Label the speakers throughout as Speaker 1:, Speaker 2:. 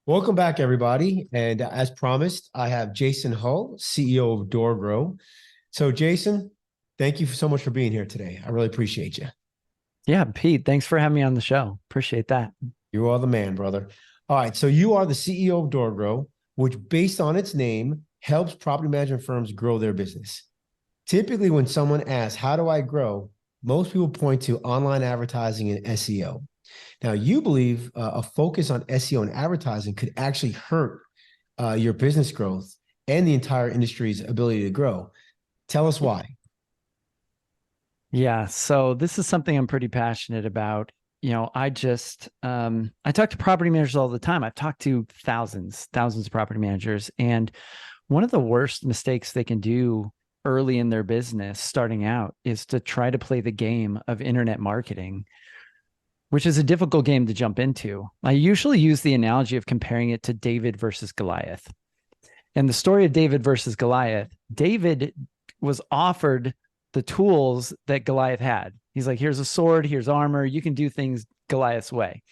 Speaker 1: Welcome back, everybody. And as promised, I have Jason Hull, CEO of DoorGrow. So, Jason, thank you so much for being here today. I really appreciate you.
Speaker 2: Yeah, Pete, thanks for having me on the show. Appreciate that.
Speaker 1: You are the man, brother. All right. So, you are the CEO of DoorGrow, which, based on its name, helps property management firms grow their business. Typically, when someone asks, how do I grow? Most people point to online advertising and SEO. Now, you believe a focus on SEO and advertising could actually hurt your business growth and the entire industry's ability to grow. Tell us why.
Speaker 2: Yeah, so this is something I'm pretty passionate about. I talk to property managers all the time. I've talked to thousands of property managers. And one of the worst mistakes they can do early in their business starting out is to try to play the game of internet marketing, which is a difficult game to jump into. I usually use the analogy of comparing it to David versus Goliath. And the story of David versus Goliath, David was offered the tools that Goliath had. He's like, here's a sword, here's armor, you can do things Goliath's way.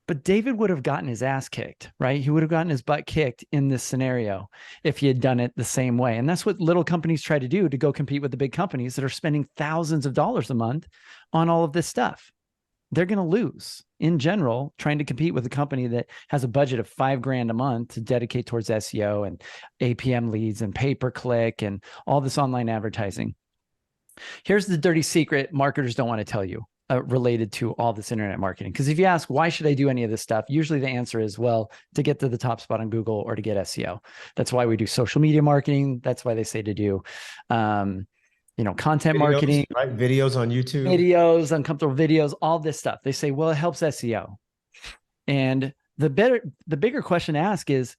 Speaker 2: But David would have gotten his ass kicked, right? He would have gotten his butt kicked in this scenario if he had done it the same way. And that's what little companies try to do to go compete with the big companies that are spending thousands of dollars a month on all of this stuff. They're going to lose in general, trying to compete with a company that has a budget of $5,000 a month to dedicate towards SEO and APM leads and pay-per-click and all this online advertising. Here's the dirty secret marketers don't want to tell you related to all this internet marketing. Because if you ask, why should I do any of this stuff? Usually the answer is, well, to get to the top spot on Google or to get SEO. That's why we do social media marketing. That's why they say to do content marketing,
Speaker 1: right? Videos on YouTube.
Speaker 2: videos, uncomfortable videos, all this stuff. They say, well, it helps SEO. And the bigger question to ask is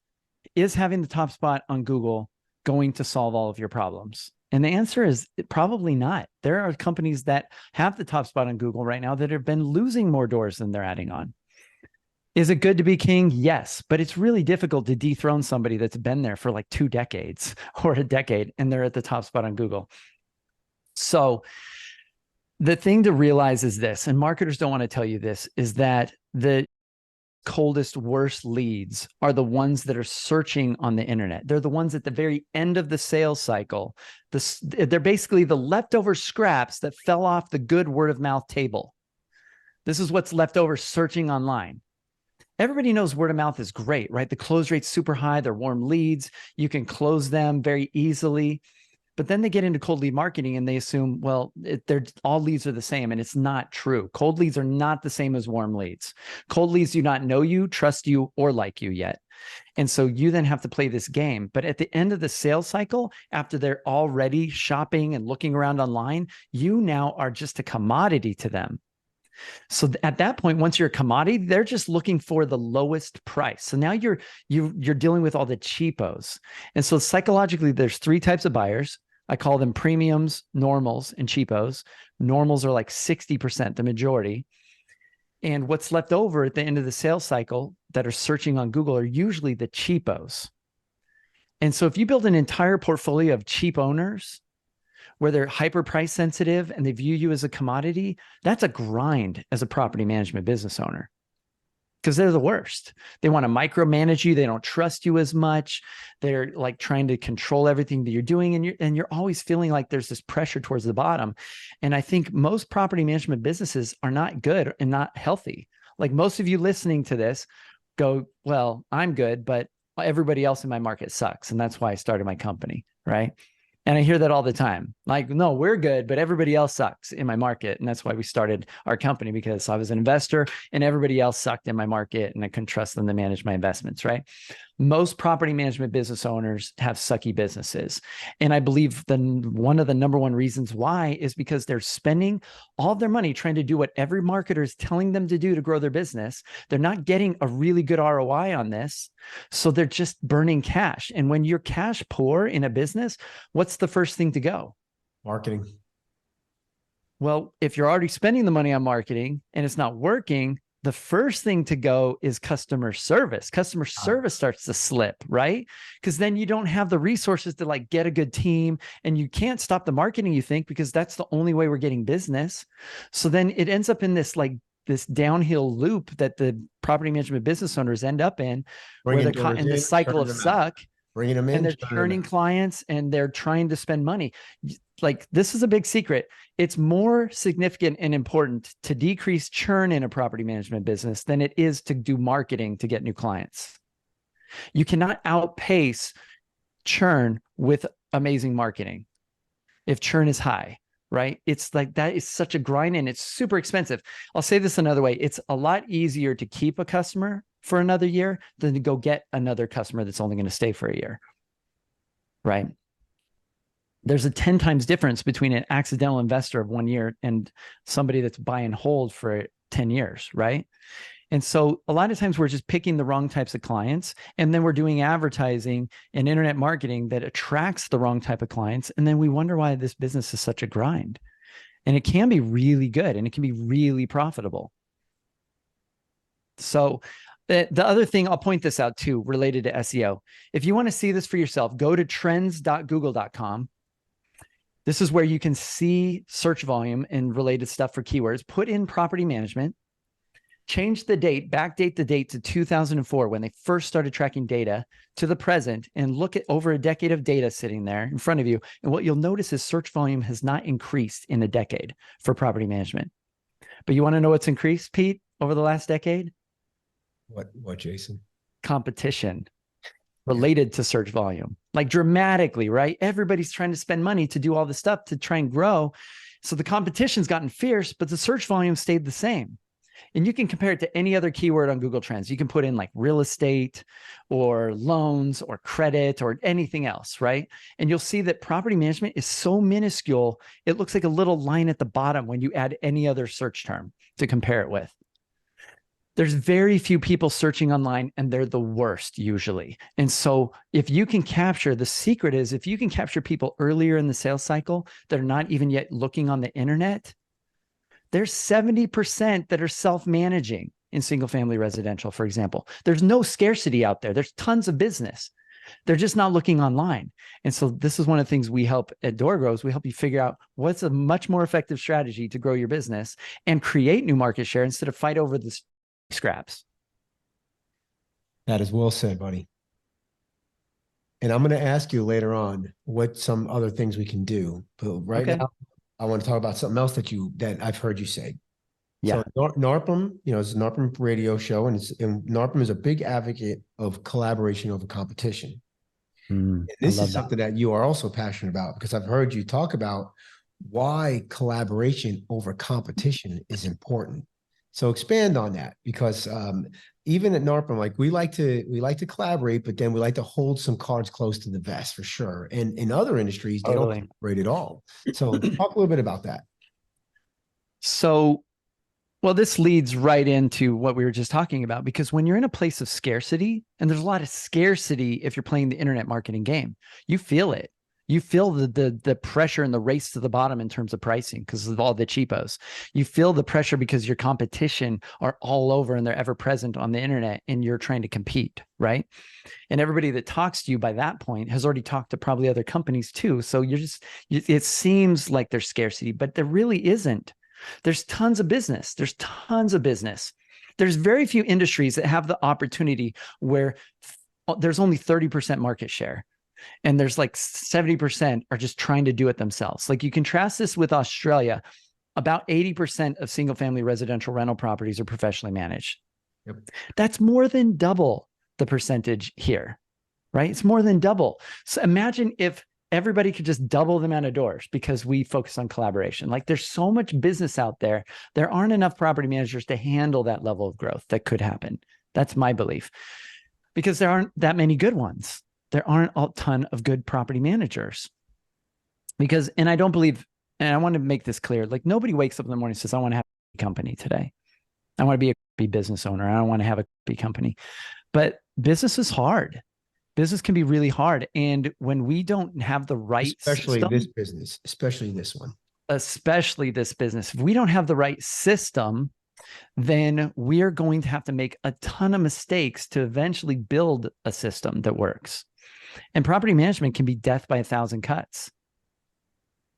Speaker 2: having the top spot on Google going to solve all of your problems? And the answer is probably not. There are companies that have the top spot on Google right now that have been losing more doors than they're adding on. Is it good to be king? Yes, but it's really difficult to dethrone somebody that's been there for like 2 decades or a decade and they're at the top spot on Google. So the thing to realize is this, and marketers don't want to tell you this, is that the coldest, worst leads are the ones that are searching on the internet. They're the ones at the very end of the sales cycle. They're basically the leftover scraps that fell off the good word of mouth table. This is what's left over searching online. Everybody knows word of mouth is great, right? The close rate's super high. They're warm leads. You can close them very easily. But then they get into cold lead marketing and they assume, well, all leads are the same, and it's not true. Cold leads are not the same as warm leads. Cold leads do not know you, trust you, or like you yet. And so you then have to play this game. But at the end of the sales cycle, after they're already shopping and looking around online, you now are just a commodity to them. So at that point, once you're a commodity, they're just looking for the lowest price. So now you're dealing with all the cheapos. And so psychologically, there's 3 types of buyers. I call them premiums, normals, and cheapos. Normals are like 60%, the majority. And what's left over at the end of the sales cycle that are searching on Google are usually the cheapos. And so if you build an entire portfolio of cheap owners where they're hyper price sensitive and they view you as a commodity, that's a grind as a property management business owner. Because they're the worst. They want to micromanage you. They don't trust you as much. They're like trying to control everything that you're doing. And you're always feeling like there's this pressure towards the bottom. And I think most property management businesses are not good and not healthy. Like most of you listening to this go, well, I'm good, but everybody else in my market sucks. And that's why I started my company, right? And I hear that all the time. Like, no, we're good, but everybody else sucks in my market. And that's why we started our company, because I was an investor and everybody else sucked in my market and I couldn't trust them to manage my investments, right? Most property management business owners have sucky businesses. And I believe one of the number one reasons why is because they're spending all of their money trying to do what every marketer is telling them to do to grow their business. They're not getting a really good ROI on this. So they're just burning cash. And when you're cash poor in a business, what's the first thing to go?
Speaker 1: Marketing.
Speaker 2: Well, if you're already spending the money on marketing and it's not working, the first thing to go is customer service. Customer service starts to slip, right? Because then you don't have the resources to like get a good team, and you can't stop the marketing, you think, because that's the only way we're getting business. So then it ends up in this like this downhill loop that the property management business owners end up in, where
Speaker 1: Bringing
Speaker 2: they're caught
Speaker 1: doors
Speaker 2: in the
Speaker 1: in,
Speaker 2: cycle of
Speaker 1: turning them out.
Speaker 2: suck,
Speaker 1: Bringing them
Speaker 2: and
Speaker 1: in,
Speaker 2: they're
Speaker 1: turning them
Speaker 2: churning
Speaker 1: out.
Speaker 2: clients, and they're trying to spend money. Like, this is a big secret. It's more significant and important to decrease churn in a property management business than it is to do marketing to get new clients. You cannot outpace churn with amazing marketing if churn is high, right? It's like, that is such a grind, and it's super expensive. I'll say this another way. It's a lot easier to keep a customer for another year than to go get another customer that's only going to stay for a year, right? There's a 10 times difference between an accidental investor of 1 year and somebody that's buy and hold for 10 years, right? And so a lot of times we're just picking the wrong types of clients, and then we're doing advertising and internet marketing that attracts the wrong type of clients. And then we wonder why this business is such a grind. And it can be really good, and it can be really profitable. So the other thing, I'll point this out too, related to SEO. If you want to see this for yourself, go to trends.google.com. This is where you can see search volume and related stuff for keywords. Put in property management, change the date, backdate the date to 2004 when they first started tracking data to the present, and look at over a decade of data sitting there in front of you. And what you'll notice is search volume has not increased in a decade for property management. But you want to know what's increased, Pete, over the last decade?
Speaker 1: What, Jason?
Speaker 2: Competition related to search volume, like dramatically, right? Everybody's trying to spend money to do all this stuff to try and grow. So the competition's gotten fierce, but the search volume stayed the same. And you can compare it to any other keyword on Google Trends. You can put in like real estate or loans or credit or anything else, right? And you'll see that property management is so minuscule, it looks like a little line at the bottom when you add any other search term to compare it with. There's very few people searching online, and they're the worst usually. And so if you can capture, the secret is if you can capture people earlier in the sales cycle that are not even yet looking on the internet, there's 70% that are self-managing in single-family residential, for example. There's no scarcity out there. There's tons of business. They're just not looking online. And so this is one of the things we help at DoorGrow is we help you figure out what's a much more effective strategy to grow your business and create new market share instead of fight over the scraps.
Speaker 1: That is well said, buddy. And I'm going to ask you later on what some other things we can do. But right now, I want to talk about something else that I've heard you say.
Speaker 2: Yeah.
Speaker 1: So NARPM, it's a NARPM radio show, and NARPM is a big advocate of collaboration over competition. And this is something that you are also passionate about, because I've heard you talk about why collaboration over competition is important. So expand on that, because even at NARPM, like we like to collaborate, but then we like to hold some cards close to the vest for sure. And in other industries, they don't collaborate at all. So talk a little bit about that.
Speaker 2: So, well, this leads right into what we were just talking about, because when you're in a place of scarcity, and there's a lot of scarcity if you're playing the internet marketing game, you feel it. You feel the pressure and the race to the bottom in terms of pricing because of all the cheapos. You feel the pressure because your competition are all over and they're ever present on the internet, and you're trying to compete, right? And everybody that talks to you by that point has already talked to probably other companies too. So it seems like there's scarcity, but there really isn't. There's tons of business. There's tons of business. There's very few industries that have the opportunity where there's only 30% market share. And there's like 70% are just trying to do it themselves. Like, you contrast this with Australia, about 80% of single family residential rental properties are professionally managed. Yep. That's more than double the percentage here, right? It's more than double. So imagine if everybody could just double the amount of doors because we focus on collaboration. Like, there's so much business out there. There aren't enough property managers to handle that level of growth that could happen. That's my belief, because there aren't that many good ones. There aren't a ton of good property managers and I don't believe, and I want to make this clear, like, nobody wakes up in the morning and says, I want to have a company today. I want to be a business owner. I don't want to have a company, but business is hard. Business can be really hard. And when we don't have the right
Speaker 1: especially
Speaker 2: system,
Speaker 1: this business, especially this business, if we don't have the right system, then we're going to have to make a ton of mistakes to eventually build a system that works. And property management can be death by 1,000 cuts.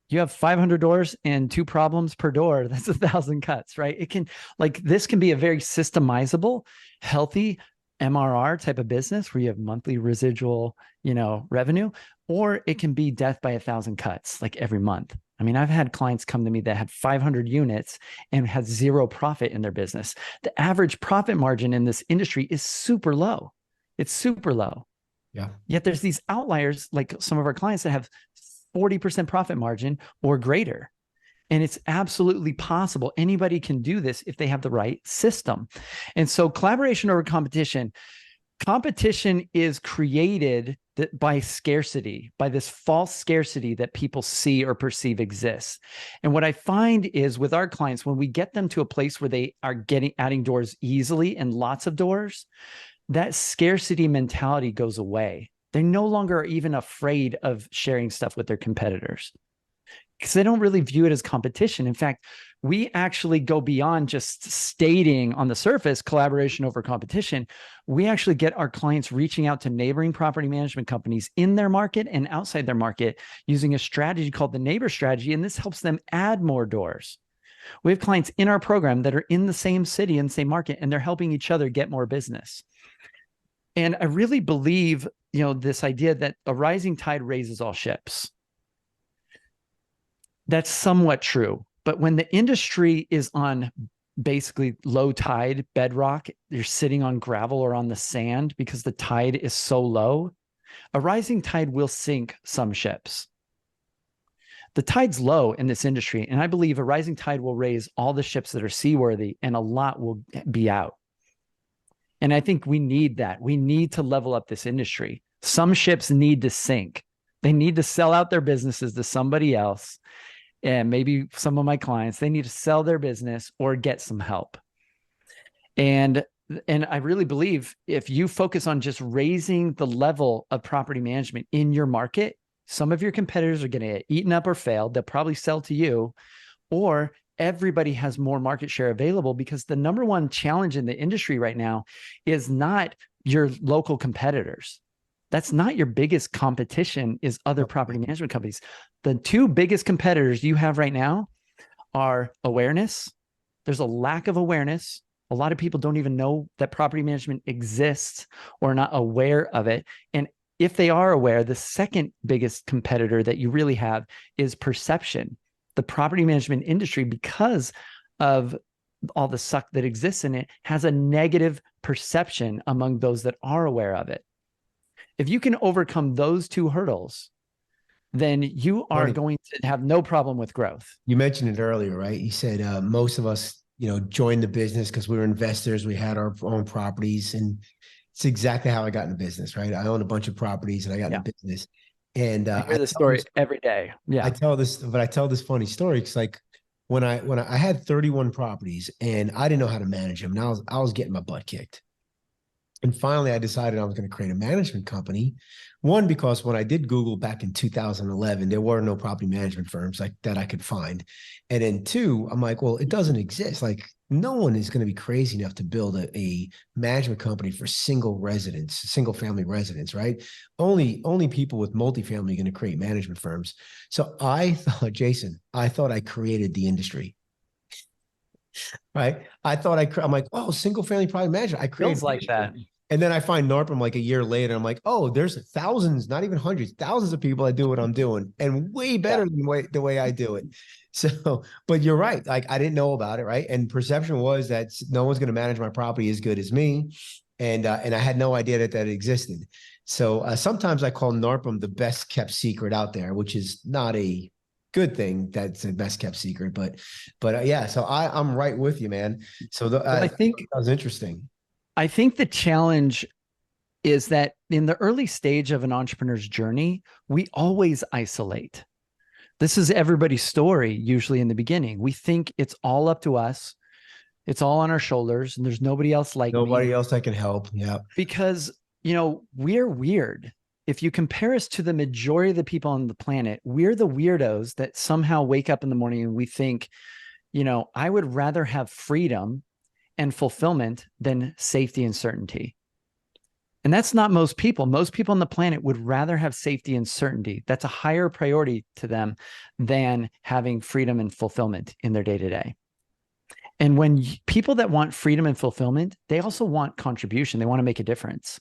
Speaker 2: You have 500 doors and 2 problems per door. That's 1,000 cuts, right? It can, like, this can be a very systemizable, healthy MRR type of business where you have monthly residual, revenue, or it can be death by 1,000 cuts, like every month. I mean, I've had clients come to me that had 500 units and had 0 profit in their business. The average profit margin in this industry is super low. It's super low.
Speaker 1: Yeah.
Speaker 2: Yet there's these outliers, like some of our clients that have 40% profit margin or greater. And it's absolutely possible. Anybody can do this if they have the right system. And so collaboration over competition is created by scarcity, by this false scarcity that people see or perceive exists. And what I find is with our clients, when we get them to a place where they are adding doors easily and lots of doors, that scarcity mentality goes away. They no longer are even afraid of sharing stuff with their competitors because they don't really view it as competition. In fact, we actually go beyond just stating on the surface collaboration over competition. We actually get our clients reaching out to neighboring property management companies in their market and outside their market using a strategy called the neighbor strategy. And this helps them add more doors. We have clients in our program that are in the same city and same market, and they're helping each other get more business. And I really believe, this idea that a rising tide raises all ships. That's somewhat true. But when the industry is on basically low tide bedrock, you're sitting on gravel or on the sand because the tide is so low, a rising tide will sink some ships. The tide's low in this industry, and I believe a rising tide will raise all the ships that are seaworthy, and a lot will be out. And I think we need that. We need to level up this industry. Some ships need to sink. They need to sell out their businesses to somebody else. And maybe some of my clients, they need to sell their business or get some help. And I really believe if you focus on just raising the level of property management in your market, some of your competitors are going to get eaten up or fail. They'll probably sell to you, or everybody has more market share available, because the number one challenge in the industry right now is not your local competitors. That's not your biggest competition, is other property management companies. The 2 biggest competitors you have right now are awareness. There's a lack of awareness. A lot of people don't even know that property management exists or are not aware of it. And if they are aware, the second biggest competitor that you really have is perception. The property management industry, because of all the suck that exists in it, has a negative perception among those that are aware of it. If you can overcome those 2 hurdles, then you are going to have no problem with growth.
Speaker 1: You mentioned it earlier, right? You said most of us, joined the business because we were investors. We had our own properties, and it's exactly how I got into business, right? I own a bunch of properties and I got into business. And
Speaker 2: I hear this story every day. Yeah.
Speaker 1: I tell this funny story. It's like when I had 31 properties and I didn't know how to manage them, and I was getting my butt kicked. And finally, I decided I was going to create a management company. One, because when I did Google back in 2011, there were no property management firms like that I could find. And then 2, I'm like, well, it doesn't exist. Like, no one is going to be crazy enough to build a management company for single family residents, right? Only people with multifamily are going to create management firms. So I thought, Jason, I created the industry. Right. I'm like, oh, single family property management. I created
Speaker 2: Feels like that.
Speaker 1: And then I find NARPM like a year later. I'm like, oh, there's thousands, not even hundreds, thousands of people that do what I'm doing, and way better than the way I do it. So, but you're right. Like, I didn't know about it. Right. And perception was that no one's going to manage my property as good as me. And I had no idea that existed. So sometimes I call NARPM the best kept secret out there, which is not a good thing. That's the best kept secret, but yeah. So I'm right with you, man. So I think that was interesting.
Speaker 2: I think the challenge is that in the early stage of an entrepreneur's journey, we always isolate. This is everybody's story, usually in the beginning. We think it's all up to us. It's all on our shoulders, and there's nobody else like me.
Speaker 1: Nobody else that can help. Yeah.
Speaker 2: Because, we're weird. If you compare us to the majority of the people on the planet, we're the weirdos that somehow wake up in the morning and we think, I would rather have freedom and fulfillment than safety and certainty. And that's not most people. Most people on the planet would rather have safety and certainty. That's a higher priority to them than having freedom and fulfillment in their day to day. And when people that want freedom and fulfillment, they also want contribution. They want to make a difference.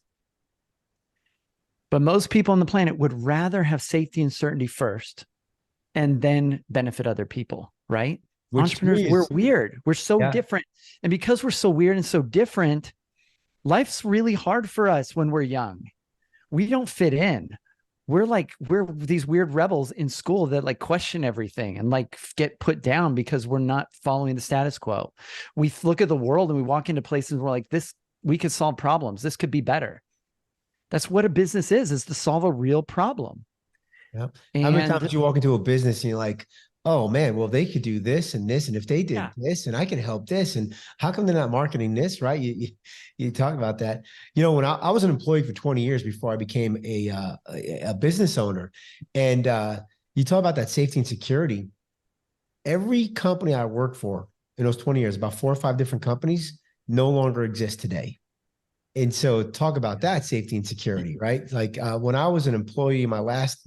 Speaker 2: But most people on the planet would rather have safety and certainty first and then benefit other people, right?
Speaker 1: Which
Speaker 2: Entrepreneurs, we're weird. We're so different. And because we're so weird and so different, life's really hard for us when we're young. We don't fit in. We're these weird rebels in school that like question everything and like get put down because we're not following the status quo. We look at the world and we walk into places and we're like, this, we could solve problems. This could be better. That's what a business is to solve a real problem.
Speaker 1: Yeah. How many times you walk into a business and you're like, oh man, well, they could do this and this, and if they did this, and I can help this, and how come they're not marketing this, right? You talk about that. You know, when I was an employee for 20 years before I became a business owner, and you talk about that safety and security. Every company I worked for in those 20 years, about 4 or 5 different companies, no longer exist today. And so talk about that safety and security, right? Like when I was an employee in my last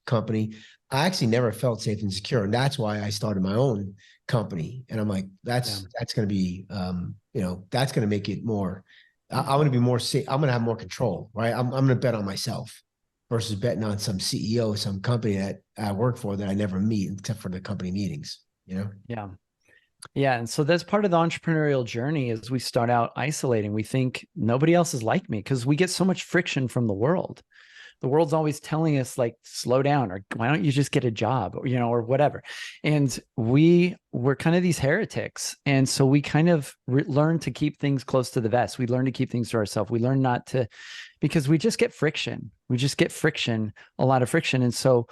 Speaker 1: company, I actually never felt safe and secure. And that's why I started my own company. And I'm like, that's going to be, that's going to make it more, I'm going to be more safe. I'm going to have more control, right? I'm going to bet on myself versus betting on some CEO, some company that I work for that I never meet except for the company meetings, you know?
Speaker 2: Yeah. Yeah. And so that's part of the entrepreneurial journey is we start out isolating. We think nobody else is like me because we get so much friction from the world. The world's always telling us like, slow down, or why don't you just get a job, or, or whatever. And we're kind of these heretics. And so we kind of learn to keep things close to the vest. We learn to keep things to ourselves. We learn not to, because we just get friction. We just get friction, a lot of friction. And so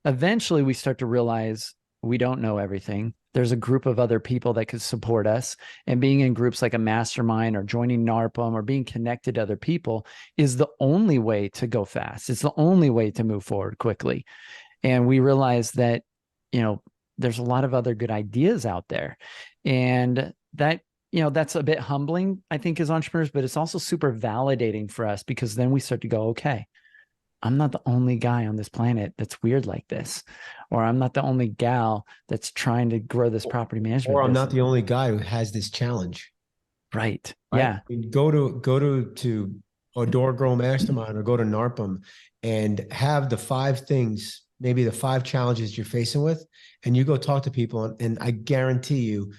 Speaker 2: eventually we start to realize we don't know everything. There's a group of other people that could support us, and being in groups like a mastermind or joining NARPM or being connected to other people is the only way to go fast. It's the only way to move forward quickly. And we realize that, there's a lot of other good ideas out there, and that, that's a bit humbling, I think, as entrepreneurs, but it's also super validating for us because then we start to go, okay, I'm not the only guy on this planet that's weird like this, or I'm not the only gal that's trying to grow this property management
Speaker 1: or I'm
Speaker 2: business.
Speaker 1: not the only guy who has this challenge.
Speaker 2: Right. Yeah.
Speaker 1: I mean, go to a DoorGrow mastermind or go to NARPM and have the 5 things, maybe the 5 challenges you're facing with, and you go talk to people. And I guarantee you,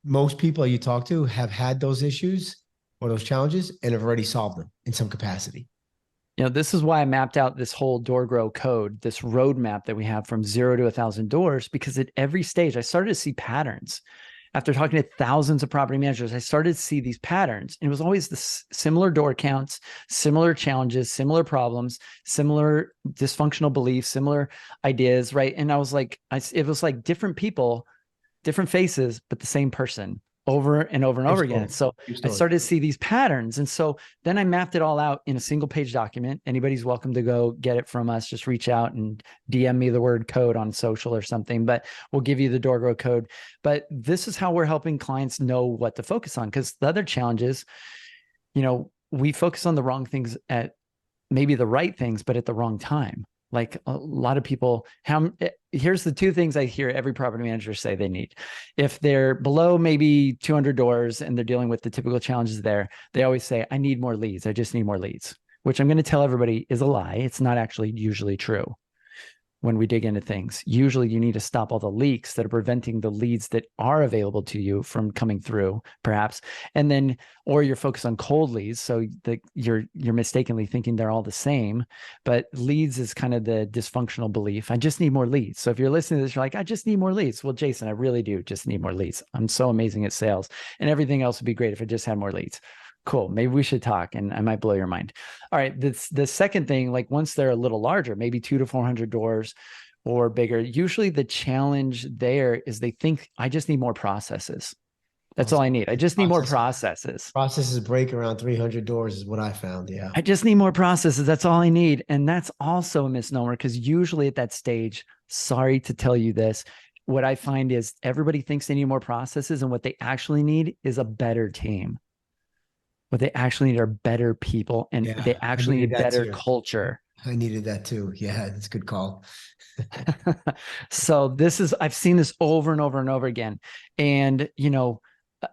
Speaker 1: most people you talk to have had those issues or those challenges and have already solved them in some capacity.
Speaker 2: This is why I mapped out this whole DoorGrow code, this roadmap that we have from 0 to 1,000 doors, because at every stage, I started to see patterns. After talking to thousands of property managers, I started to see these patterns. And it was always the similar door counts, similar challenges, similar problems, similar dysfunctional beliefs, similar ideas, right? And I was like, it was like different people, different faces, but the same person over and over and over again. So I started to see these patterns. And so then I mapped it all out in a single page document. Anybody's welcome to go get it from us. Just reach out and DM me the word code on social or something, but we'll give you the DoorGrow code. But this is how we're helping clients know what to focus on. Because the other challenge is, we focus on the wrong things at maybe the right things, but at the wrong time. Like a lot of people, here's the 2 things I hear every property manager say they need. If they're below maybe 200 doors and they're dealing with the typical challenges there, they always say, I need more leads. I just need more leads, which I'm going to tell everybody is a lie. It's not actually usually true. When we dig into things, usually you need to stop all the leaks that are preventing the leads that are available to you from coming through, perhaps. And then, or you're focused on cold leads. So that you're mistakenly thinking they're all the same, but leads is kind of the dysfunctional belief. I just need more leads. So if you're listening to this, you're like, I just need more leads. Well, Jason, I really do just need more leads. I'm so amazing at sales, and everything else would be great if I just had more leads. Cool. Maybe we should talk and I might blow your mind. All right. The second thing, like once they're a little larger, maybe 200 to 400 doors or bigger, usually the challenge there is they think I just need more processes. That's all I need. I just need more processes.
Speaker 1: Processes break around 300 doors is what I found. Yeah.
Speaker 2: I just need more processes. That's all I need. And that's also a misnomer because usually at that stage, sorry to tell you this, what I find is everybody thinks they need more processes and what they actually need is a better team. What they actually need are better people, and
Speaker 1: Yeah,
Speaker 2: they
Speaker 1: I
Speaker 2: actually
Speaker 1: needed
Speaker 2: need
Speaker 1: that
Speaker 2: better
Speaker 1: too.
Speaker 2: culture.
Speaker 1: I needed that too. Yeah, that's a good call.
Speaker 2: So I've seen this over and over and over again. And, uh, uh,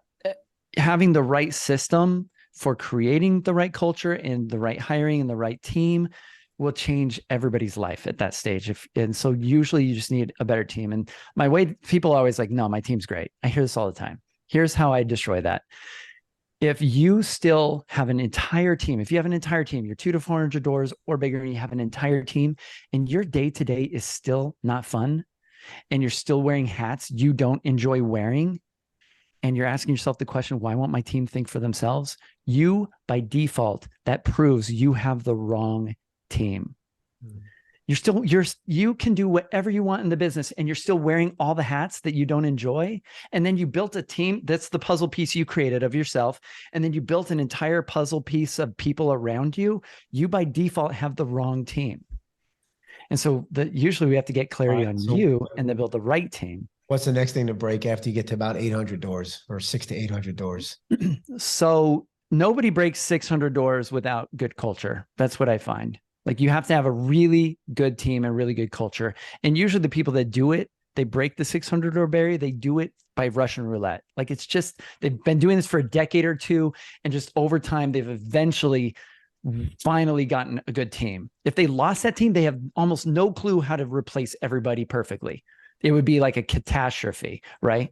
Speaker 2: having the right system for creating the right culture and the right hiring and the right team will change everybody's life at that stage. And so usually you just need a better team. And my way, people are always like, no, my team's great. I hear this all the time. Here's how I destroy that. If you still have an entire team, if you have an entire team, you're 200 to 400 doors or bigger, and you have an entire team, and your day to day is still not fun, and you're still wearing hats you don't enjoy wearing, and you're asking yourself the question, why won't my team think for themselves? You, by default, that proves you have the wrong team. You can do whatever you want in the business, and you're still wearing all the hats that you don't enjoy. And then you built a team that's the puzzle piece you created of yourself. And then you built an entire puzzle piece of people around you. You by default have the wrong team. And so usually we have to get
Speaker 1: All
Speaker 2: clarity
Speaker 1: right.
Speaker 2: on
Speaker 1: So
Speaker 2: you and then build the right team.
Speaker 1: what's the next thing to break after you get to about 800 doors or 600 to 800 doors?
Speaker 2: So nobody breaks 600 doors without good culture. That's what I find. Like, you have to have a really good team and really good culture. And usually the people that do it, they break the 600 door barrier. They do it by Russian roulette. Like, it's just, they've been doing this for a decade or two. And just over time, they've eventually finally gotten a good team. If they lost that team, they have almost no clue how to replace everybody perfectly. It would be like a catastrophe, right?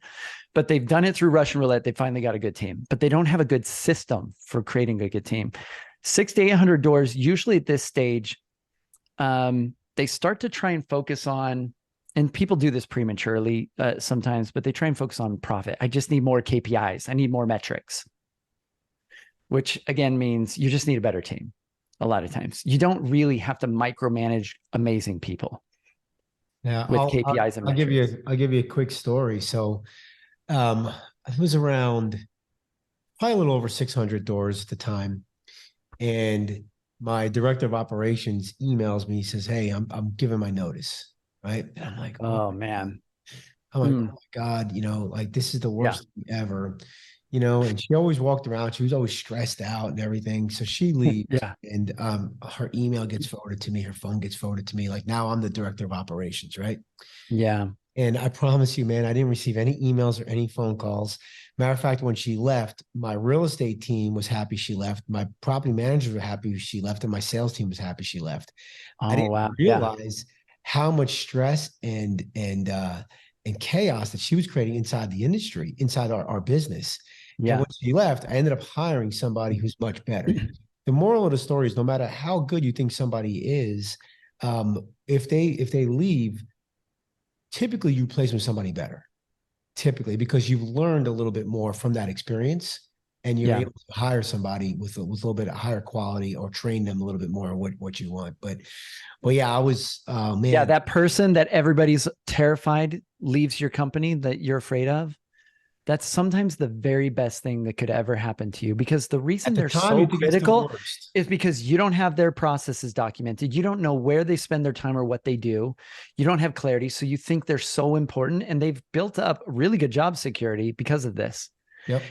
Speaker 2: But they've done it through Russian roulette. They finally got a good team, but they don't have a good system for creating a good team. 600 to 800 doors, usually at this stage, they start to try and focus on, and people do this prematurely sometimes, but they try and focus on profit. I just need more KPIs. I need more metrics, which again means you just need a better team. A lot of times you don't really have to micromanage amazing people
Speaker 1: Yeah,
Speaker 2: with KPIs and metrics.
Speaker 1: I'll give you a quick story. So, it was around probably a little over 600 doors at the time, and my director of operations emails me. He says, "Hey, I'm giving my notice." Right, and I'm like, "Oh
Speaker 2: Oh
Speaker 1: my God."
Speaker 2: man.
Speaker 1: I'm like, "Oh my God, like this is the
Speaker 2: Yeah.
Speaker 1: worst thing ever." And she always walked around. She was always stressed out and everything. So she leaves,
Speaker 2: Yeah.
Speaker 1: and her email gets forwarded to me. Her phone gets forwarded to me. Like, now I'm the director of operations, right?
Speaker 2: Yeah.
Speaker 1: And I promise you, man, I didn't receive any emails or any phone calls. Matter of fact, when she left, my real estate team was happy she left. My property managers were happy she left, and my sales team was happy she left. I
Speaker 2: Oh
Speaker 1: didn't
Speaker 2: wow. Yeah.
Speaker 1: realize how much stress and chaos that she was creating inside the industry, inside our business. And
Speaker 2: Yeah.
Speaker 1: when she left, I ended up hiring somebody who's much better. The moral of the story is, no matter how good you think somebody is, if they leave, typically you place them with somebody better, typically, because you've learned a little bit more from that experience, and you're
Speaker 2: Yeah.
Speaker 1: able to hire somebody with a little bit of higher quality, or train them a little bit more on what you want. But yeah, I was,
Speaker 2: Yeah.
Speaker 1: man.
Speaker 2: That person that everybody's terrified leaves your company that you're afraid of. That's sometimes the very best thing that could ever happen to you, because the reason
Speaker 1: At the
Speaker 2: they're
Speaker 1: time, you
Speaker 2: so
Speaker 1: think it's the
Speaker 2: critical
Speaker 1: worst.
Speaker 2: is because you don't have their processes documented. You don't know where they spend their time or what they do. You don't have clarity. So you think they're so important, and they've built up really good job security because of this.
Speaker 1: Yep.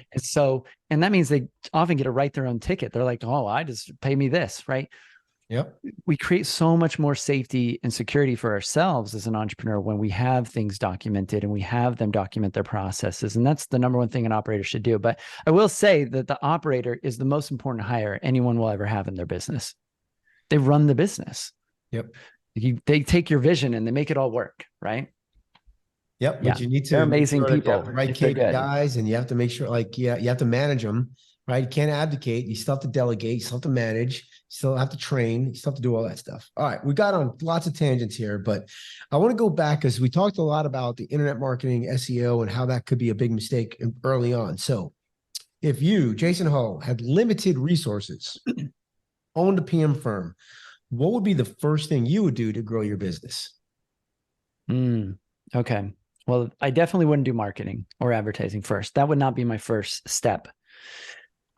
Speaker 2: And that means they often get to write their own ticket. They're like, oh, I just pay me this, right?
Speaker 1: Yep.
Speaker 2: We create so much more safety and security for ourselves as an entrepreneur when we have things documented and we have them document their processes. And that's the number one thing an operator should do. But I will say that the operator is the most important hire anyone will ever have in their business. They run the business.
Speaker 1: Yep.
Speaker 2: They take your vision and they make it all work, right?
Speaker 1: Yep.
Speaker 2: Yeah.
Speaker 1: But you need
Speaker 2: They're
Speaker 1: to make
Speaker 2: amazing
Speaker 1: sure that you have
Speaker 2: people
Speaker 1: the right
Speaker 2: if they're good.
Speaker 1: KPIs, and you have to make sure, like, yeah, you have to manage them, right? You can't advocate. You still have to delegate. You still have to manage. You still have to train. You still have to do all that stuff. All right. We got on lots of tangents here, but I want to go back, because we talked a lot about the internet marketing, SEO, and how that could be a big mistake early on. So if you, Jason Ho, had limited resources, owned a PM firm, what would be the first thing you would do to grow your business?
Speaker 2: Okay. Well, I definitely wouldn't do marketing or advertising first. That would not be my first step.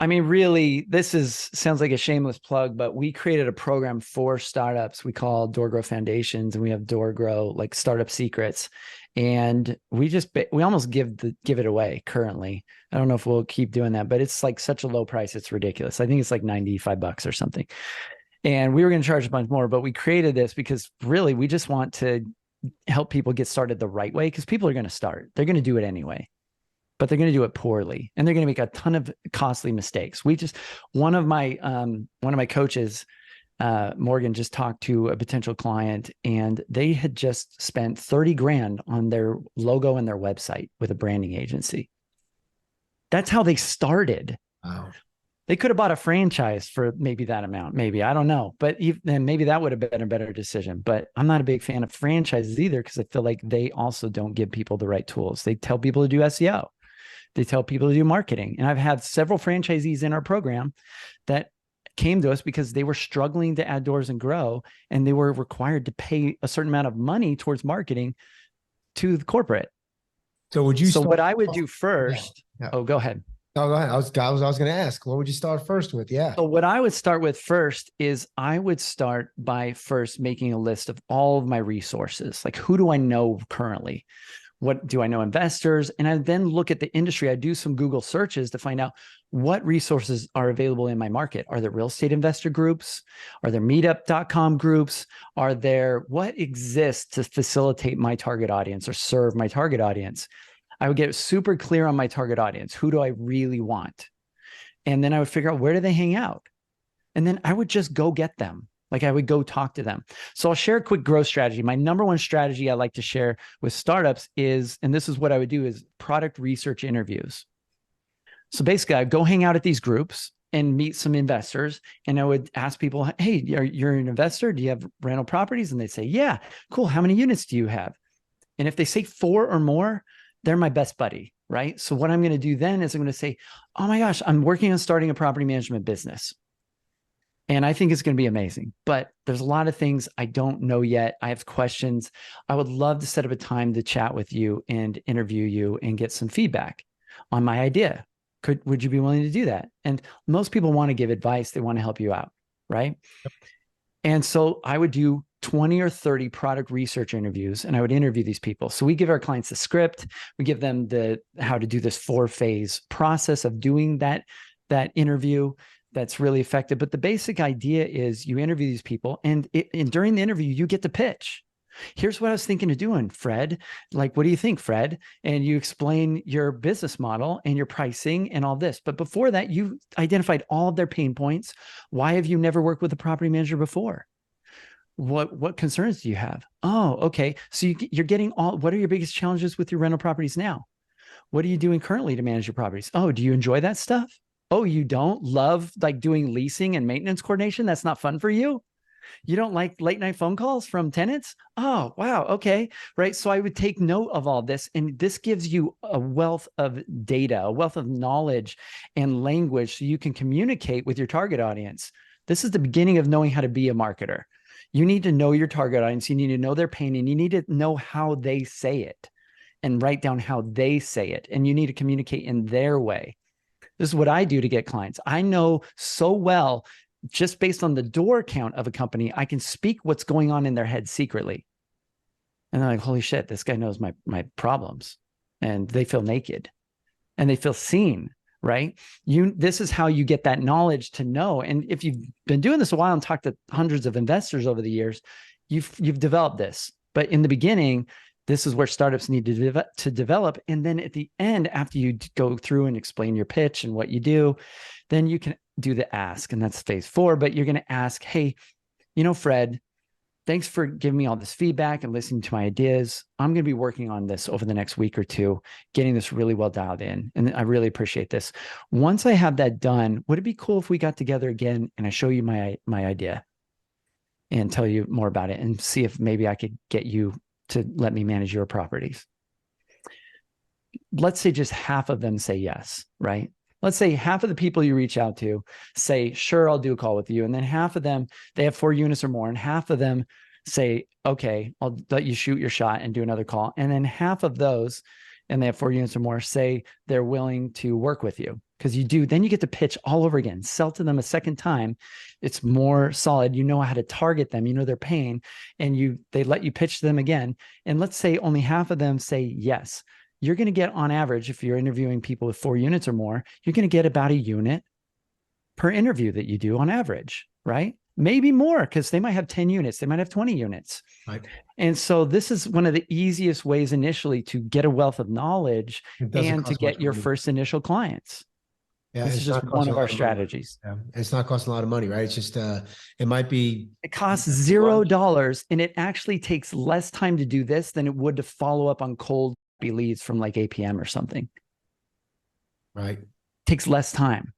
Speaker 2: I mean, really, sounds like a shameless plug, but we created a program for startups we call DoorGrow Foundations, and we have DoorGrow, like Startup Secrets. And we almost give it away currently. I don't know if we'll keep doing that, but it's like such a low price. It's ridiculous. I think it's like $95 or something. And we were going to charge a bunch more, but we created this because really we just want to help people get started the right way, because people are going to start. They're going to do it anyway, but they're going to do it poorly, and they're going to make a ton of costly mistakes. One of my coaches, Morgan, just talked to a potential client, and they had just spent 30 grand on their logo and their website with a branding agency. That's how they started.
Speaker 1: Wow.
Speaker 2: They could have bought a franchise for maybe that amount, maybe, I don't know, but then maybe that would have been a better decision. But I'm not a big fan of franchises either, because I feel like they also don't give people the right tools. They tell people to do SEO. They tell people to do marketing. And I've had several franchisees in our program that came to us because they were struggling to add doors and grow, and they were required to pay a certain amount of money towards marketing to the corporate.
Speaker 1: So
Speaker 2: what I would do first,
Speaker 1: Yeah.
Speaker 2: Oh, go ahead.
Speaker 1: Oh, go ahead. I was going to ask, what would you start first with? Yeah.
Speaker 2: So what I would start with first is I would start by first making a list of all of my resources. Like, who do I know currently? What do I know investors? And I then look at the industry. I do some Google searches to find out what resources are available in my market. Are there real estate investor groups? Are there meetup.com groups? What exists to facilitate my target audience or serve my target audience? I would get super clear on my target audience. Who do I really want? And then I would figure out, where do they hang out? And then I would just go get them. Like, I would go talk to them. So I'll share a quick growth strategy. My number one strategy I like to share with startups is, and this is what I would do, is product research interviews. So basically, I'd go hang out at these groups and meet some investors. And I would ask people, hey, you're an investor? Do you have rental properties? And they'd say, yeah, cool. How many units do you have? And if they say 4 or more, they're my best buddy, right? So what I'm going to do then is I'm going to say, oh my gosh, I'm working on starting a property management business. And I think it's going to be amazing, but there's a lot of things I don't know yet. I have questions. I would love to set up a time to chat with you and interview you and get some feedback on my idea. Would you be willing to do that? And most people want to give advice. They want to help you out, right? Yep. And so I would do 20 or 30 product research interviews, and I would interview these people. So we give our clients the script. We give them how to do this 4-phase process of doing that interview. That's really effective. But the basic idea is you interview these people, and during the interview, you get to pitch. Here's what I was thinking of doing, Fred. Like, what do you think, Fred? And you explain your business model and your pricing and all this. But before that, you identified all of their pain points. Why have you never worked with a property manager before? What concerns do you have? Oh, okay. So you're getting what are your biggest challenges with your rental properties now? What are you doing currently to manage your properties? Oh, do you enjoy that stuff? Oh, you don't love like doing leasing and maintenance coordination? That's not fun for you? You don't like late night phone calls from tenants? Oh, wow. Okay. Right. So I would take note of all this, and this gives you a wealth of data, a wealth of knowledge and language so you can communicate with your target audience. This is the beginning of knowing how to be a marketer. You need to know your target audience. You need to know their pain, and you need to know how they say it and write down how they say it. And you need to communicate in their way. This is what I do to get clients. I know so well, just based on the door count of a company, I can speak what's going on in their head secretly. And they're like, holy shit, this guy knows my problems. And they feel naked and they feel seen, right? This is how you get that knowledge to know. And if you've been doing this a while and talked to hundreds of investors over the years, you've developed this. But in the beginning, this is where startups need to develop. And then at the end, after you go through and explain your pitch and what you do, then you can do the ask. And that's phase 4. But you're going to ask, hey, Fred, thanks for giving me all this feedback and listening to my ideas. I'm going to be working on this over the next week or two, getting this really well dialed in. And I really appreciate this. Once I have that done, would it be cool if we got together again and I show you my idea and tell you more about it and see if maybe I could get you to let me manage your properties? Let's say just half of them say yes, right? Let's say half of the people you reach out to say, sure, I'll do a call with you. And then half of them, they have 4 units or more. And half of them say, okay, I'll let you shoot your shot and do another call. And then half of those and they have 4 units or more, say they're willing to work with you. Because you do, then you get to pitch all over again, sell to them a second time. It's more solid. You know how to target them. You know their pain, and they let you pitch to them again. And let's say only half of them say yes. You're going to get, on average, if you're interviewing people with 4 units or more, you're going to get about a unit per interview that you do on average, right? Maybe more, because they might have 10 units. They might have 20 units.
Speaker 1: Right.
Speaker 2: And so this is one of the easiest ways initially to get a wealth of knowledge and to get your first initial clients.
Speaker 1: Yeah,
Speaker 2: this is just one of our strategies.
Speaker 1: Yeah. It's not costing a lot of money, right? It's just, it might be.
Speaker 2: It costs $0, and it actually takes less time to do this than it would to follow up on cold leads from like APM or something.
Speaker 1: Right.
Speaker 2: Takes less time.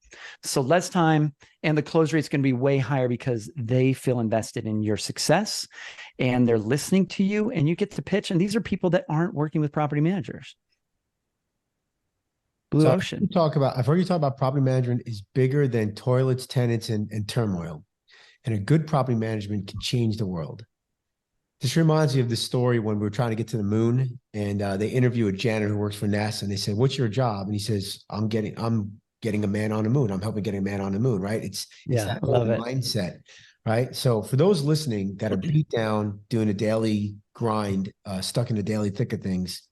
Speaker 2: So less time, and the close rate is going to be way higher because they feel invested in your success and they're listening to you, and you get to pitch. And these are people that aren't working with property managers. Blue ocean.
Speaker 1: I've heard you talk about property management is bigger than toilets, tenants, and turmoil. And a good property management can change the world. This reminds me of the story when we were trying to get to the moon, and they interview a janitor who works for NASA, and they said, "What's your job?" And he says, I'm getting a man on the moon. I'm helping getting a man on the moon, right? It's that whole mindset, right? So for those listening that are beat down, doing a daily grind, stuck in the daily thick of things,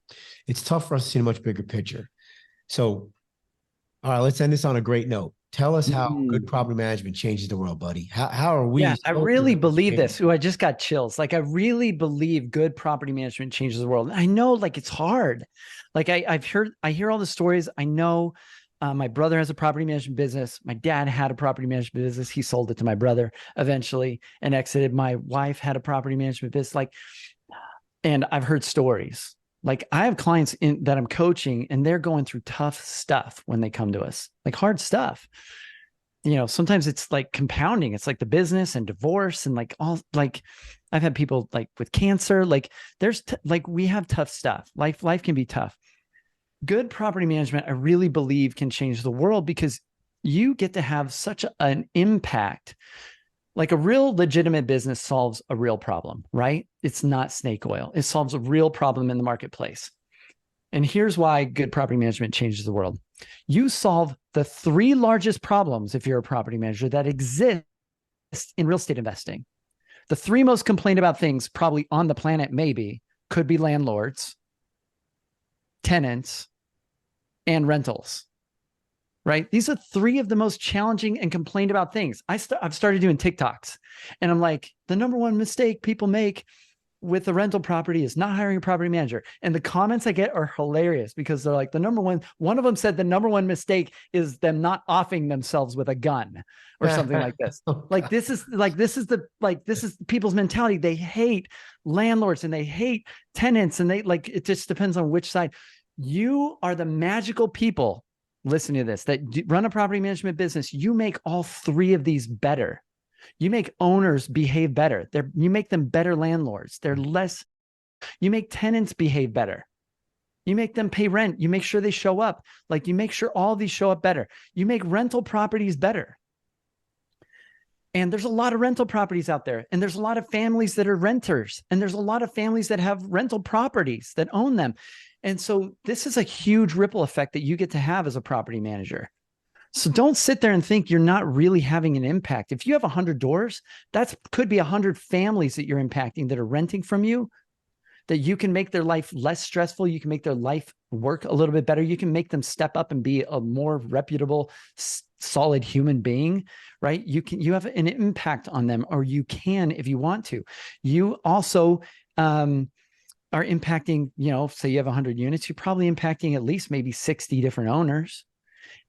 Speaker 1: it's tough for us to see a much bigger picture. So, all right, let's end this on a great note. Tell us how good property management changes the world, buddy. How are we?
Speaker 2: Yeah, I really believe this. Ooh, I just got chills. Like, I really believe good property management changes the world. I know, like, it's hard. Like, I hear all the stories. I know my brother has a property management business. My dad had a property management business. He sold it to my brother eventually and exited. My wife had a property management business. And I've heard stories. Like, I have clients that I'm coaching, and they're going through tough stuff when they come to us, like hard stuff. You know, sometimes it's like compounding. It's like the business and divorce and like all, like I've had people like with cancer, like we have tough stuff. Life can be tough. Good property management, I really believe, can change the world because you get to have such an impact. Like, a real legitimate business solves a real problem, right? It's not snake oil. It solves a real problem in the marketplace. And here's why good property management changes the world. You solve the 3 largest problems, if you're a property manager, that exist in real estate investing. The 3 most complained about things probably on the planet, maybe, could be landlords, tenants, and rentals. Right? These are 3 of the most challenging and complained about things. I've started doing TikToks, and I'm like, the number 1 mistake people make with the rental property is not hiring a property manager. And the comments I get are hilarious because they're like, one of them said the number 1 mistake is them not offing themselves with a gun or something like this. Like, this is people's mentality. They hate landlords and they hate tenants, and it just depends on which side. You are the magical people, listen to this, that run a property management business. You make all 3 of these better. You make owners behave better. You make them better landlords. You make tenants behave better. You make them pay rent. You make sure they show up. Like, you make sure all these show up better. You make rental properties better. And there's a lot of rental properties out there. And there's a lot of families that are renters. And there's a lot of families that have rental properties that own them. And so this is a huge ripple effect that you get to have as a property manager. So don't sit there and think you're not really having an impact. If you have 100 doors, that could be 100 families that you're impacting that are renting from you, that you can make their life less stressful. You can make their life work a little bit better. You can make them step up and be a more reputable, solid human being, right? You have an impact on them, or you can, if you want to. You also, are impacting, say you have 100 units, you're probably impacting at least maybe 60 different owners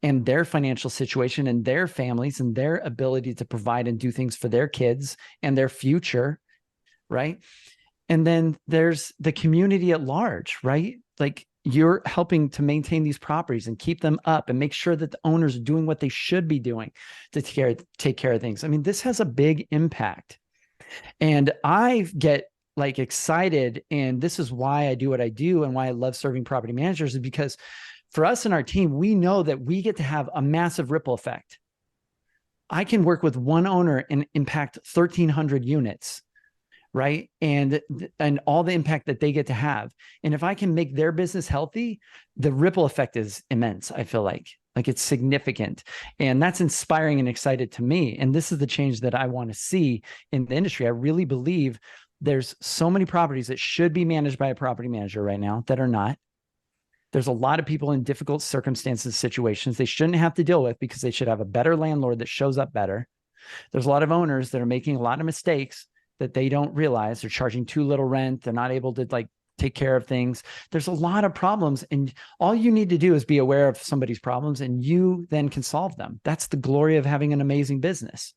Speaker 2: and their financial situation and their families and their ability to provide and do things for their kids and their future, right? And then there's the community at large, right? Like, you're helping to maintain these properties and keep them up and make sure that the owners are doing what they should be doing to take care of things. I mean, this has a big impact. And I get excited, and this is why I do what I do and why I love serving property managers, is because for us and our team, we know that we get to have a massive ripple effect. I can work with one owner and impact 1,300 units, right? And all the impact that they get to have. And if I can make their business healthy, the ripple effect is immense. I feel like it's significant, and that's inspiring and excited to me. And this is the change that I want to see in the industry. I really believe there's so many properties that should be managed by a property manager right now that are not. There's a lot of people in difficult circumstances, situations they shouldn't have to deal with because they should have a better landlord that shows up better. There's a lot of owners that are making a lot of mistakes that they don't realize. They're charging too little rent. They're not able to like take care of things. There's a lot of problems, and all you need to do is be aware of somebody's problems, and you then can solve them. That's the glory of having an amazing business.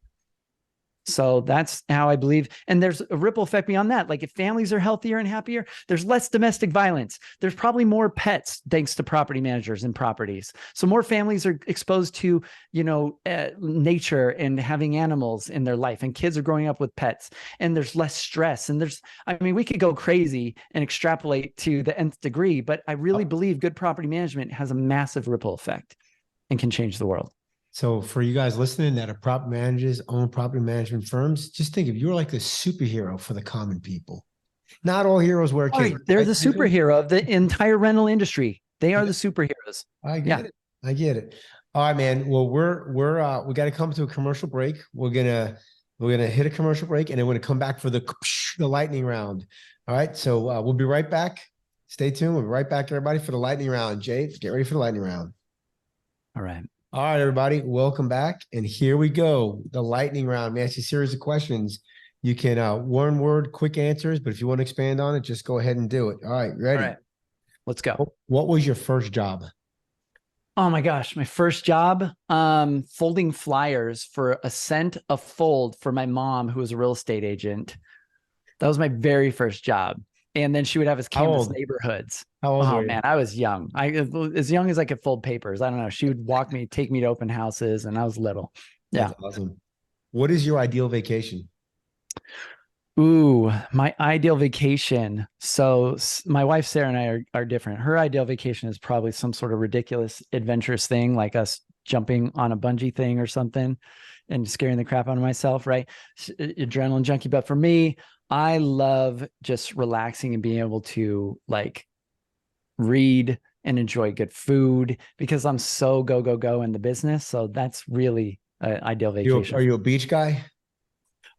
Speaker 2: So that's how I believe. And there's a ripple effect beyond that. Like if families are healthier and happier, there's less domestic violence. There's probably more pets thanks to property managers and properties. So more families are exposed to, nature and having animals in their life, and kids are growing up with pets, and there's less stress. And we could go crazy and extrapolate to the nth degree, but I really believe good property management has a massive ripple effect and can change the world.
Speaker 1: So for you guys listening that are property managers, own property management firms, just think of you're like the superhero for the common people. Not all heroes wear capes.
Speaker 2: Right. They're the superhero of the entire rental industry. They are the superheroes.
Speaker 1: I get it. I get it. All right, man. Well, we got to come to a commercial break. We're gonna hit a commercial break, and then we're gonna come back for the lightning round. All right. So we'll be right back. Stay tuned. We'll be right back, everybody, for the lightning round. Jay, get ready for the lightning round.
Speaker 2: All right.
Speaker 1: All right, everybody, welcome back. And here we go. The lightning round. We ask you a series of questions. You can one word, quick answers, but if you want to expand on it, just go ahead and do it. All right, ready?
Speaker 2: All right. Let's go.
Speaker 1: What was your first job?
Speaker 2: Oh my gosh, my first job, folding flyers for a cent a fold for my mom, who was a real estate agent. That was my very first job. And then she would have us canvas neighborhoods.
Speaker 1: How old were you?
Speaker 2: Man, I was young. As young as I could fold papers. I don't know. She would take me to open houses, and I was little. Yeah.
Speaker 1: That's awesome. What is your ideal vacation?
Speaker 2: Ooh, my ideal vacation. So my wife, Sarah, and I are different. Her ideal vacation is probably some sort of ridiculous, adventurous thing, like us jumping on a bungee thing or something and scaring the crap out of myself, right? Adrenaline junkie. But for me, I love just relaxing and being able to like read and enjoy good food because I'm so go in the business. So that's really an ideal vacation.
Speaker 1: Are you a beach guy?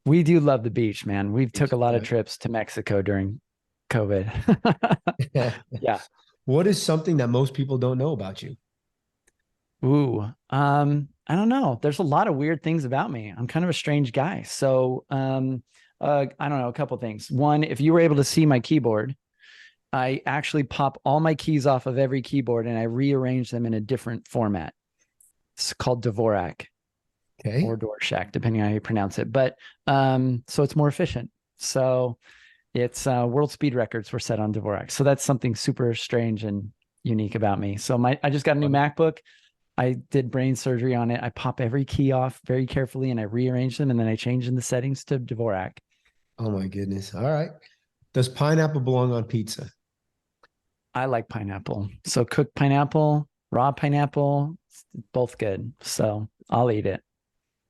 Speaker 2: We do love the beach, man. We've took a lot of trips to Mexico during COVID. Yeah.
Speaker 1: What is something that most people don't know about you?
Speaker 2: Ooh, I don't know. There's a lot of weird things about me. I'm kind of a strange guy. So, I don't know, a couple of things. One, if you were able to see my keyboard, I actually pop all my keys off of every keyboard and I rearrange them in a different format. It's called Dvorak.
Speaker 1: Okay.
Speaker 2: Or Dvorak, depending on how you pronounce it. But so it's more efficient. So it's world speed records were set on Dvorak. So that's something super strange and unique about me. So I just got a new MacBook. I did brain surgery on it. I pop every key off very carefully and I rearrange them, and then I change in the settings to Dvorak.
Speaker 1: Oh my goodness. All right. Does pineapple belong on pizza?
Speaker 2: I like pineapple. So cooked pineapple, raw pineapple, both good. So I'll eat it.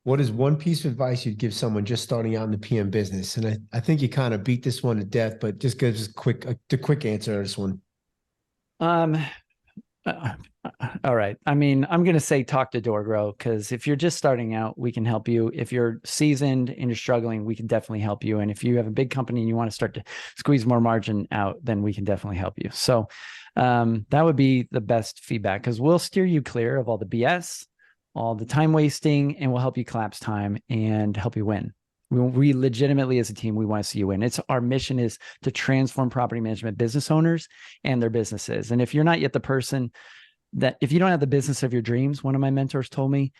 Speaker 1: What is one piece of advice you'd give someone just starting out in the PM business? And I think you kind of beat this one to death, but just give us the quick answer to this one.
Speaker 2: All right. I mean, I'm going to say talk to DoorGrow, because if you're just starting out, we can help you. If you're seasoned and you're struggling, we can definitely help you. And if you have a big company and you want to start to squeeze more margin out, then we can definitely help you. So that would be the best feedback, because we'll steer you clear of all the BS, all the time wasting, and we'll help you collapse time and help you win. We legitimately, as a team, we want to see you win. Our mission is to transform property management business owners and their businesses. And if you're not yet the person if you don't have the business of your dreams, one of my mentors told me,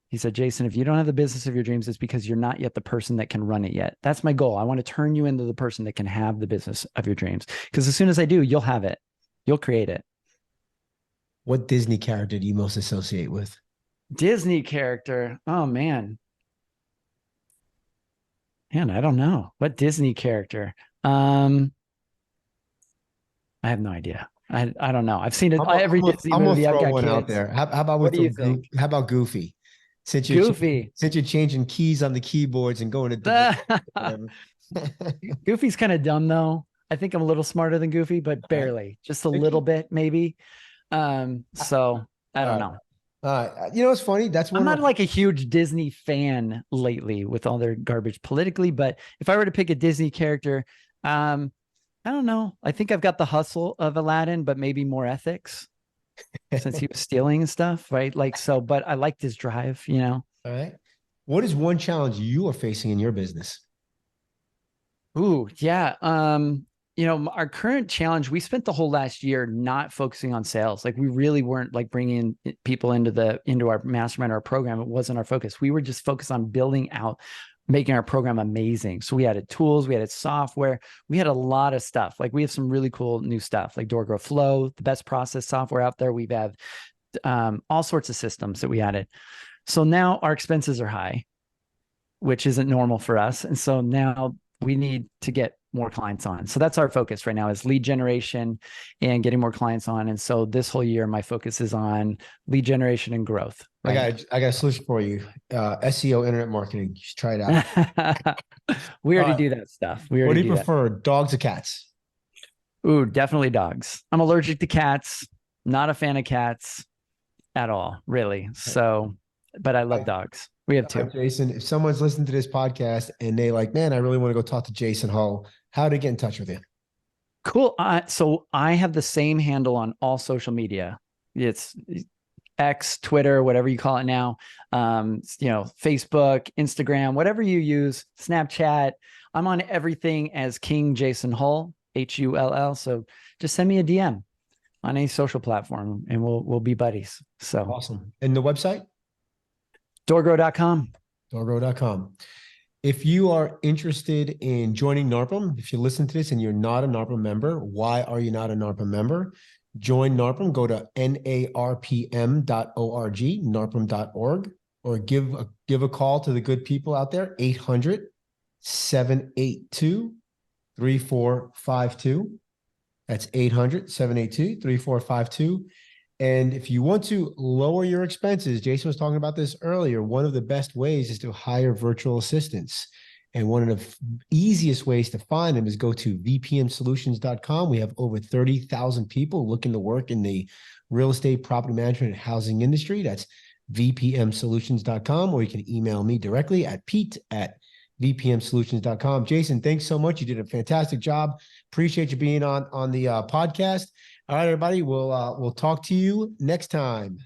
Speaker 2: he said, Jason, if you don't have the business of your dreams, it's because you're not yet the person that can run it yet. That's my goal. I want to turn you into the person that can have the business of your dreams. Because as soon as I do, you'll have it. You'll create it.
Speaker 1: What Disney character do you most associate with?
Speaker 2: Disney character. Oh, man. Man, I don't know. What Disney character? I have no idea. I don't know. I've seen it every Disney movie. I've got
Speaker 1: one
Speaker 2: kids
Speaker 1: out there. How about
Speaker 2: what do you think?
Speaker 1: How about Goofy? Since you're changing keys on the keyboards and going to
Speaker 2: Goofy's kind of dumb though. I think I'm a little smarter than Goofy, but barely, just a little bit maybe. So I don't know.
Speaker 1: You know, it's funny. That's
Speaker 2: I'm
Speaker 1: one
Speaker 2: not
Speaker 1: of my,
Speaker 2: like a huge Disney fan lately with all their garbage politically, but if I were to pick a Disney character, I don't know. I think I've got the hustle of Aladdin, but maybe more ethics since he was stealing and stuff, right? Like so, but I liked his drive, you know.
Speaker 1: all right. What is one challenge you are facing in your business?
Speaker 2: Ooh, yeah. You know, our current challenge, we spent the whole last year not focusing on sales. Like we really weren't like bringing people into our mastermind, our program. It wasn't our focus. We were just focused on building out, making our program amazing. So we added tools, we added software, we had a lot of stuff. Like we have some really cool new stuff like DoorGrow Flow, the best process software out there. We've had all sorts of systems that we added. So now our expenses are high, which isn't normal for us. And so now we need to get more clients on. So that's our focus right now is lead generation and getting more clients on. And so this whole year, my focus is on lead generation and growth. Right?
Speaker 1: I got a solution for you. SEO, internet marketing. You should try it out.
Speaker 2: We already do that stuff. We
Speaker 1: What
Speaker 2: already
Speaker 1: do you
Speaker 2: do
Speaker 1: prefer, dogs or cats?
Speaker 2: that. Ooh, definitely dogs. I'm allergic to cats. Not a fan of cats at all, really. So, but I love dogs. We have two.
Speaker 1: Jason, if someone's listening to this podcast and they like, man, I really want to go talk to Jason Hull, how to get in touch with you?
Speaker 2: Cool. So I have the same handle on all social media. It's X, Twitter, whatever you call it now. You know, Facebook, Instagram, whatever you use, Snapchat. I'm on everything as King Jason Hull, Hull. So just send me a DM on any social platform and we'll be buddies. So
Speaker 1: awesome. And the website?
Speaker 2: DoorGrow.com.
Speaker 1: DoorGrow.com. If you are interested in joining NARPM, if you listen to this and you're not a NARPM member, why are you not a NARPM member? Join NARPM, go to narpm.org, narpm.org, or give a call to the good people out there, 800-782-3452. That's 800-782-3452. And if you want to lower your expenses, Jason was talking about this earlier, one of the best ways is to hire virtual assistants. And one of the easiest ways to find them is go to vpmsolutions.com. We have over 30,000 people looking to work in the real estate, property management, and housing industry. That's vpmsolutions.com, or you can email me directly at pete@vpmsolutions.com. Jason, thanks so much. You did a fantastic job. Appreciate you being on the podcast. All right, everybody, we'll talk to you next time.